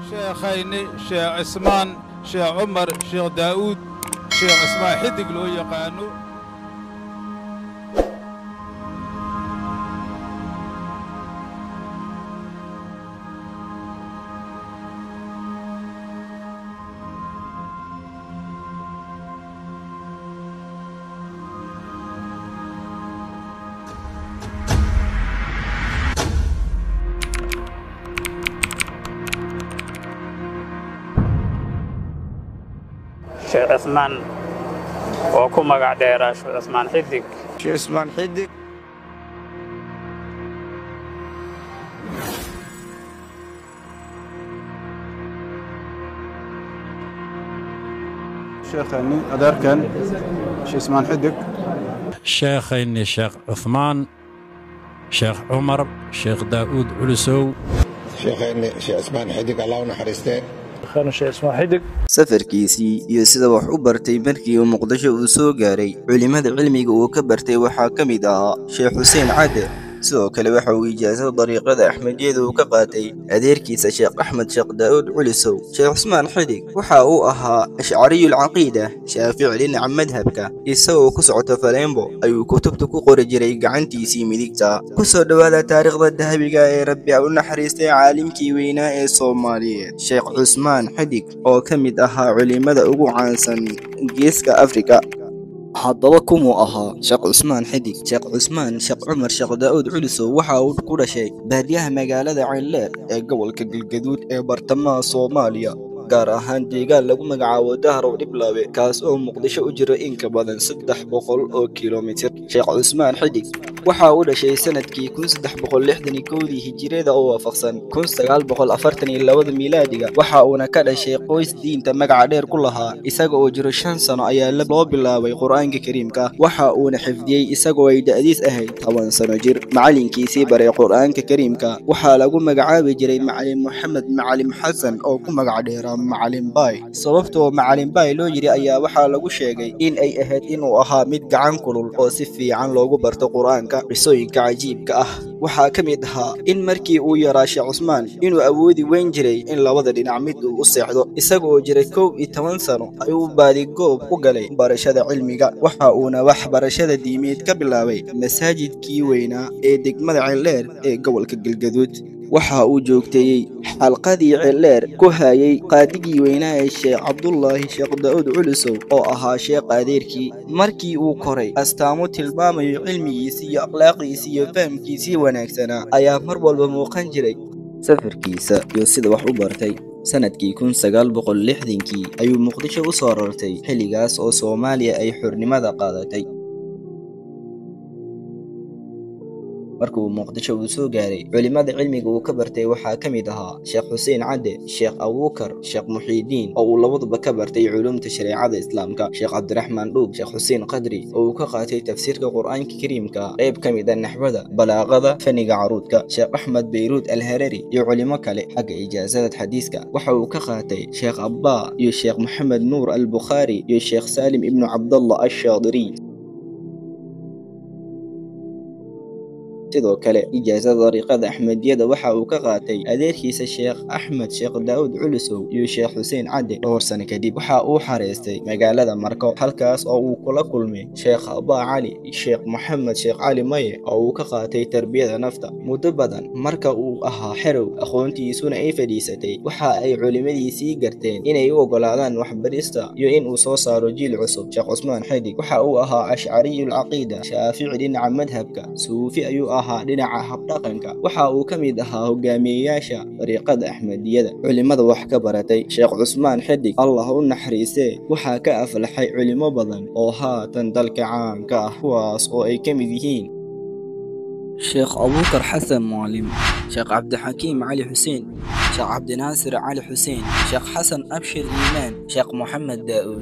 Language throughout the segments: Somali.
شيخيني شيخ عثمان شيخ عمر شيخ داود شيخ عثمان حدق لو يقانو شيخ عثمان وكما قاعد يراش عثمان حدق شيخ عثمان حدق شيخني أدركن شيخ عثمان حدق شيخين شيخ عثمان شيخ عمر شيخ داود علسو شيخين شيخ عثمان حدق الله ونحرسته خير شيخ عثمان حدق safarkiisii iyo sida wax u bartay markii uu Muqdisho u soo gaaray culimada cilmiga uu ka bartay waxaa ka mid ahaa Sheekh Xuseen Cade sidoo kale waxa uu ijaazada dariiqada Axmediyada uu ka qaatay adeerkiisa Sheekh Axmed Sheekh Daawud Culisow Sheekh Cusmaan Xidig waxa uu ahaa ashcariyul caqiida shaafici dhinaca madhabka isagoo ku socota Faleembo ayuu kutubta ku qori jiray gacantiisii midigta ku soo dhawaada taariikhda dahabiga ee Rabbi u naxariistay caalimkii weynaa ee Soomaaliyeed Sheekh Cusmaan Xidig oo ka mid ahaa culimada ugu caansan geeska Afrika haddaba kumuu ahaa Sheekh Cusmaan Xidig Sheekh Cusmaan Sheekh Cumar Sheekh Daawud Culisow waxa uu ku dhashay baadiyaha magaalada Cilleer ee gobolka Galgaduud ee bartamaha Soomaaliya gaar ahaan deegaan lagu magacaabo Dahrow Dhiblaawe kaas oo Muqdisho u jira in ka badan 300 oo kiiloomitir Sheekh Cusmaan Xidig waxa uu dhashay sanadkii 1361 hijriyada oo waafaqsan 1942 miilaadiga waxa uuna ka dhashay qoys diinta magaca dheer ku lahaa isaga oo jiro 5 sano ayaa loo bilaabay Qur'aanka Kariimka waxa uuna xifdiyay isagoo ay da'diis ahayd 10 sano jir macalinkiisii baray Qur'aanka Kariimka waxa lagu magacaabi jiray Macallin Maxamed Macallin Xasan oo ku magac dheeraa Macallin Baay sababtoo Macallin Baay loo yiri ayaa waxa lagu sheegay in ay ahayd inuu ahaa mid gacan kulul oo si fiican loogu barto Qur'aanka qisooyinka cajiibka ah waxa ka mid ahaa in markii uu yaraa Sheekh Cusmaan inuu awoodi weyn jiray in labada dhinac mid uu u seexdo isagoo jiray 11 sano ayuu baadi goob u galay barashada cilmiga waxa uuna wax barashada diimeed ka bilaabay masaajidkii weynaa ee degmada Cilleer ee gobolka Galgaduud waxa uu joogtay xalqadii Cilleer ku hayay qaadigii weynaa ee Sheekh Cabdullaahi Sheekh Daawud Culisow oo ahaa sheekh adeerkii markii uu koray astaamo tilmaamayo cilmigiisa iyo akhlaaqdiisa iyo fahamkiisa wanaagsanaa ayaa mar walba muuqan jiray safarkiisa iyo sida wax u bartay sanadkii 1960kii ayuu Muqdisho u soo rartay xilligaas oo Soomaaliya ay xornimada qaadatay markuu Muqdisho uu soo gaaray culimada cilmiga uu ka bartay waxa ka mid ahaa Sheekh Xuseen Cade Sheekh Abuukar Sheekh Muxiidiin oo uu labaduba ka bartay culumta shariicada islaamka Sheekh Cabdiraxmaan Dhuub Sheekh Xuseen Qadri oo uu ka qaatay tafsiirka Qur'aanka Kariimka qayb ka mid ah naxwada balaaqada faniga caruudka Sheekh Axmed Bayruud Al-Harari iyo culimo kale xagga ijaazada xadiiska waxa uu ka qaatay Sheekh Abba iyo Sheekh Maxamed Nuur Al-Bukhari iyo Sheekh Salim ibn Abdullah Ash-Shadiri sidoo kale ijaazada dariiqada Axmediyada waxa uu ka qaatay adeerkiisa Sheekh Axmed Sheekh Daawud Culisow iyo Sheekh Xuseen Cade dhowr sano kadib waxa uu xareystay magaalada Marko halkaas oo uu kula kulmay Sheekh Abba Cali Sheekh Maxamed Sheekh Cali Maye oo uu ka qaatay tarbiyada nafta muddo badan marka uu ahaa xerow aqoontiisuna ay fadhiisatay waxa ay culimadiisii garteen inay u ogolaadaan waxbarista iyo in uu soo saaro jiil cusub Sheekh Cusmaan Xidig waxa uu ahaa ashcariyul caqiida shaafici dhinaca madhabka suufi ayuu ahaa dhinaca habdhaqanka waxa uu ka mid ahaa hogaamiyeyaasha dariiqada Axmediyada culimada wax ka baratay Sheekh Cusmaan Xidig Allah u naxariisee waxa ka aflaxay culimo badan oo haatan dalka caanka ah kuwaas oo ay ka mid yihiin Sheekh Abuukar Xasan Maalim Sheekh Cabdixakiim Cali Xuseen Sheekh Cabdinaasir Cali Xuseen Sheekh Xasan Abshir Iimaan Sheekh Maxamed Daawud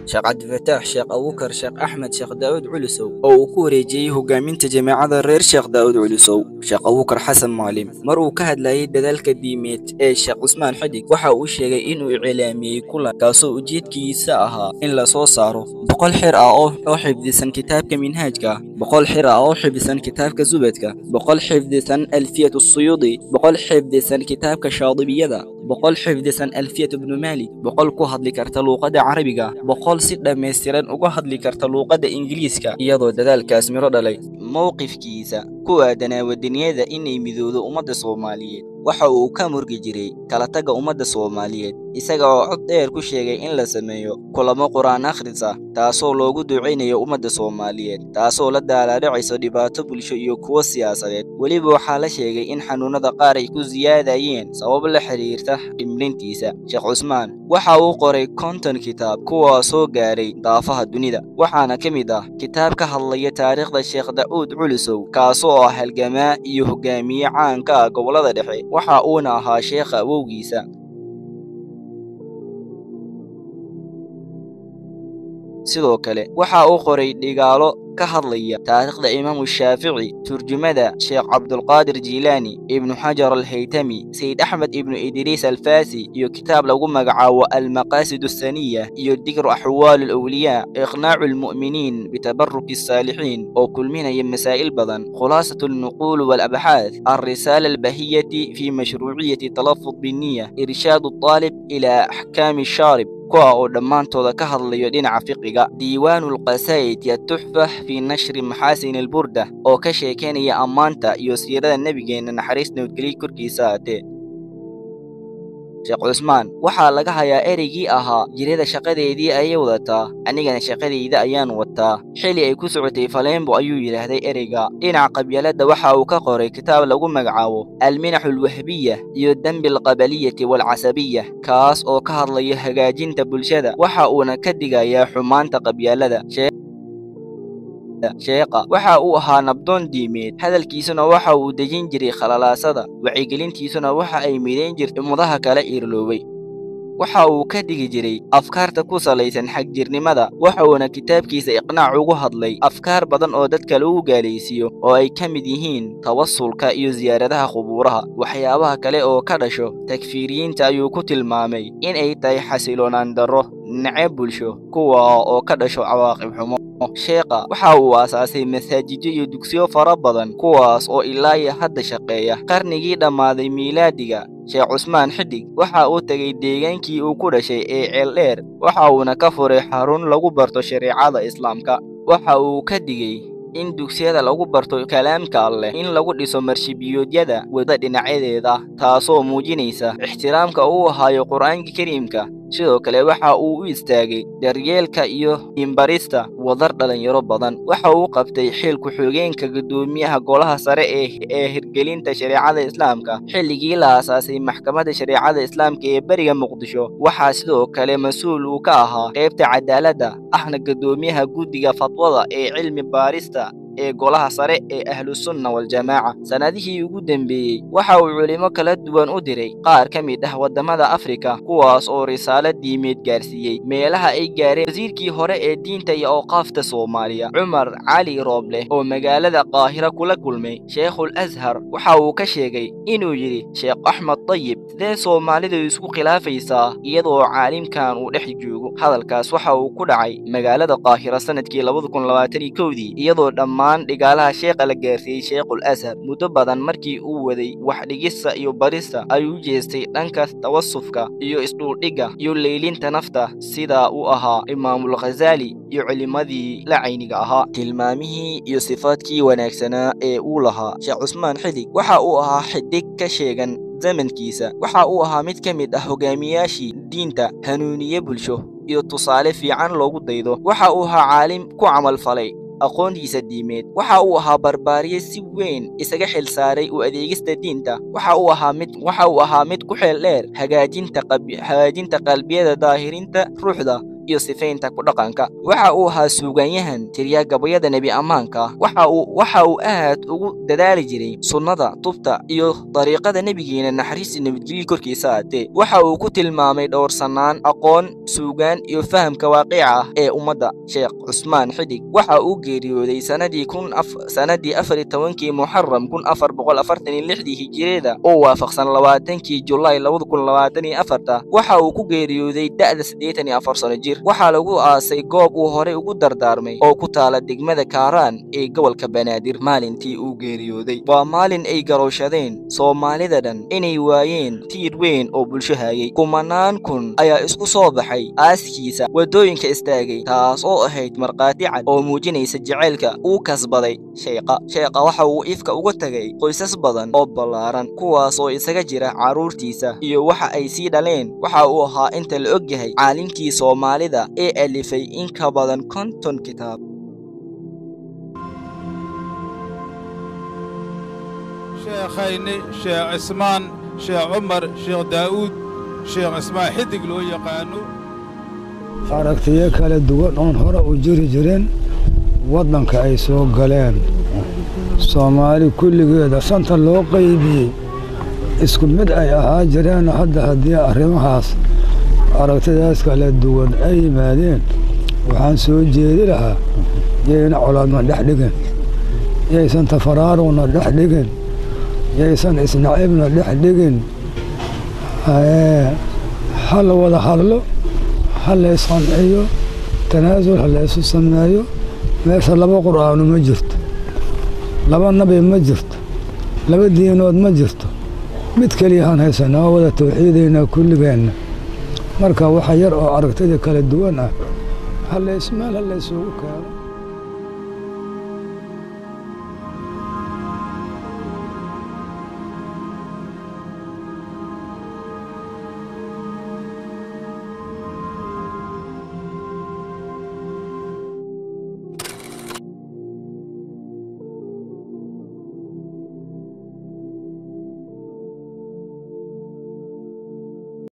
Sheekh Cabdifataax Sheekh Abuukar Sheekh Axmed Sheekh Daawud Culisow oo uu ku wareejiyay hogaaminta jaamacadda reer Sheekh Daawud Culisow Sheekh Abuukar Xasan Maalim mar uu ka hadlayay dadaalka diimeed ee Sheekh Cusmaan Xidig waxa uu sheegay inuu cilaamiyay kulan kaasoo ujeedkiisa ahaa in la soo saaro boqol xeer ah oo xifdisan kitaabka minhaajka boqol xira oo xifdisan kitaabka Zubadka, boqol xifdisan Alfiyatu Suyuudi, boqol xifdisan kitaabka Shaadibiyada, boqol xifdisan Alfiyatu Ibn Malik, boqol ku hadli karta luqadda Carabiga, boqol si dhameystiran uga hadli karta luqadda Ingiriiska iyadoo dadaalkaas miro dhalay. Mowqifkiisa ku aadanaa wadaniyada inay midowdo ummadda Soomaaliyeed waxa uu ka murgi jiray kala taga ummadda Soomaaliyeed isaga oo cod dheer ku sheegay in la sameeyo kulamo Qur'aan akhris ah taasoo loogu duceynayo ummadda Soomaaliyeed taasoo la daalaa-dhacayso dhibaato bulsho iyo kuwo siyaasadeed. weliba waxaa la sheegay in xanuunada qaar ay ku ziyaadayeen sabab la xiriirta dhimrintiisa. Sheekh Cusmaan waxa uu qoray 50 kitaab kuwaasoo gaaray daafaha dunida, waxaana ka mid ah kitaab ka hadlaya taariikhda Sheekh Daa'uud Culusow kaasoo ah halgamaa iyo hogaamiye caan ka ah gobolada dhexe, waxa uuna ahaa sheekha awowgiisa. sidoo kale waxa uu qoray dhigaalo ka hadlaya taariikhda Imaamu Shaafici, turjumada Sheekh Cabdulqaadir Jilaani, Ibn Hajar al-Haytami, Sayyid Ahmed ibn Idriis al-Faasi iyo kitaab lagu magacaabo Al-Maqaasid as-Saniyya iyo Dikru Ahwaal al-Awliyaa, Iqnaacu al-Mu'miniin bitabarruki as-Saalihiin oo kulminaya masaa'il badan. Khulaasatu al-Nuquul wal-Abxaath, Ar-Risaala al-Bahiyyati fi mashruuciyyati talaffuz bin-niyya, Irshaadu at-Taalib ilaa Ahkaami ash-Shaarib kuwa oo dhammaantooda ka hadlayo dhinaca fiqiga. Diiwaanul Qasaa'id at-Tuhfa fi nashri maxaasin al-Burda oo ka sheekeynaya ammaanta iyo siirada nabigeena naxariis nabadgelyo korkiisa ahaatee. Sheekh Cusmaan waxaa laga hayaa ereygii ahaa jirida shaqadeedii ayay wadataa, anigana shaqadeyda ayaan wataa. xili ay ku socotay Faleembo ayuu yiraahday ereyga. dhinaca qabyaalada waxa uu ka qoray kitaab lagu magacaabo Al-Minax al-Wahbiyya iyo Dambi al-Qabaliyati wal-Casabiyya kaas oo ka hadlaya hagaajinta bulshada, waxa uuna ka digayaa xumaanta qabyaalada. sheekha waxa uu ahaa nabdoon diimeed, hadalkiisuna waxa uu dejin jiray khalalaasada, wacyigelintiisuna waxa ay mideyn jirtay ummadaha kale iirloobay. waxa uu ka digi jiray afkaarta ku salaysan xagjirnimada, waxa uuna kitaabkiisa Iqnaac ugu hadlay afkaar badan oo dadka lagu gaalaysiiyo oo ay ka mid yihiin tawassulka iyo ziyaaradaha qubuuraha. waxyaabaha kale oo ka dhasho takfiiriyiinta ayuu ku tilmaamay in ay tahay xasiloonaan darro, nacayb bulsho, kuwa oo ka dhasho cawaaqib xumo. sheekha waxa uu aasaasay masaajidyo iyo dugsiyo fara badan kuwaas oo ilaa iyo hadda shaqeeya. qarnigii dhammaaday miilaadiga, Sheekh Cusmaan Xidig waxa uu tagay deegaankii uu ku dhashay ee Ceeldheer, waxa uuna ka furay xarun lagu barto shareecada Islaamka. waxa uu ka digay in dugsiyada lagu barto kalaamka Alle in lagu dhiso marshibiyoodyada wada dhinacyadeeda, taasoo muujinaysa ixtiraamka uu hayo Qur'aanka Kariimka. sidoo kale waxa uu u istaagay daryeelka iyo imbarista wadar dhalinyaro badan. waxa uu qabtay xil ku-xigeenka gudoomiyaha golaha sare ee hirgelinta shareecada Islaamka xilligii la aasaasay maxkamadda shareecada Islaamka ee bariga Muqdisho. waxaa sidoo kale mas'uul uu ka ahaa qaybta cadaaladda, ahna gudoomiyaha guddiga fatwada ee cilmi baarista ee golaha sare ee Ahlusunna wal Jamaaca. sanadihii ugu dambeeyay waxa uu culimo kala duwan u diray qaar ka mid ah wadamada Afrika, kuwaas oo risaalo diimeed gaarsiiyay meelaha ay gaareen. wasiirkii hore ee diinta iyo awqaafta Soomaaliya Cumar Cali Rooble oo magaalada Qaahira kula kulmay Sheikhul Azhar waxa uu ka sheegay inuu yiri Sheekh Axmed Tayyib sidee Soomaalidu isku khilaafaysaa iyadoo caalimkan uu dhex joogo. hadalkaas waxa uu ku dhacay magaalada Qaahira sanadkii 2021 iyadoo dhigaalaha sheekha la gaarsiiyay Sheikhul Azhar. muddo badan markii uu waday wax dhigista iyo barista ayuu jeestay dhanka tawasufka iyo isdhuldhiga iyo leelinta nafta sida uu ahaa Imaamul Ghazali iyo culimadii la cayniga ahaa. tilmaamihii iyo sifaadkii wanaagsanaa ee uu lahaa Sheekh Cusmaan Xidig waxa uu ahaa xidig ka sheegan zamankiisa. waxa uu ahaa mid ka mid ah hogaamiyaashii diinta, hanuuniye bulsho iyo tusaale fiican loogu daydo. waxa uu ahaa caalim ku camal falay aqoontiisa diimeed. waxa uu ahaa barbaariye si weyn isaga xil saaray u adeegista diinta. waxa uu ahaa mid ku xeel dheer hagaajinta qalbiyada, daahirinta ruuxda iyo sifaynta ku dhaqanka. waxa uu ahaa suugaanyahan tiriya gabayada nebi ammaanka. waxa uu aad ugu dadaali jiray sunnada, tubta iyo dariiqada nebigeena naxariis nabadgelyo korkiisa ahaatee. waxa uu ku tilmaamay dhowrsanaan, aqoon, suugaan iyo fahamka waaqica ah ee ummadda. Sheekh Cusmaan Xidig waxa uu geeriyooday sanadii 14 Muharram 1446 hijriyada oo waafaqsan 20 Julaay 2024. waxa uu ku geeriyooday da'da 84 sano jir. banaadir waxaa lagu aasay goob uu horey ugu dardaarmay oo ku taala degmada Kaaraan ee gobolka Banaadir maalintii uu geeriyooday. Waa maalin ay garowshadeen Soomaalida dhan inay waayeen tiir weyn oo bulsho hayay. Kumanaan kun ayaa isku soo baxay aaskiisa wadooyinka istaagay, taas oo ahayd marqaati cad oo muujinaysa jaceylka uu kasbaday sheekha waxa uu ifka uga tagay qoysas badan oo ballaaran, kuwaas oo isaga jira caruurtiisa iyo waxa ay sii dhaleen. waxa uu ahaa inta la og yahay caalinkii Soomaalida ee alifay in ka badan 50 kitaab. sheekhayni sheekh cismaan sheekh cumar sheekh daa'uud sheekh cismaan xidig loo yaqaano aragtiyo kala duwan oon hore u jiri jireen waddanka ay soo galeen. Soomaali kulligeeda shanta loo qaybiyey isku mid ay ahaa jireen. hadda haddii arrimahaas aragtidaas kala duwan ay yimaadeen, waxaan soo jeedi lahaa yayna colaadna dhex dhigin, yaysan tafaraaruqna dhex dhigin, yaysan isnacibna dhex dhigin. ha la wada hadlo, ha la isqanciyo, tanaasul ha la isu sameeyo. meesha laba qur'aanu ma jirto, laba nabi ma jirto, laba diinood ma jirto. mid keliyahaan haysanaa wada tawxiidaynaa kulligeenna. marka waxa yar oo aragtida kala duwan ah ha la isugu keeno.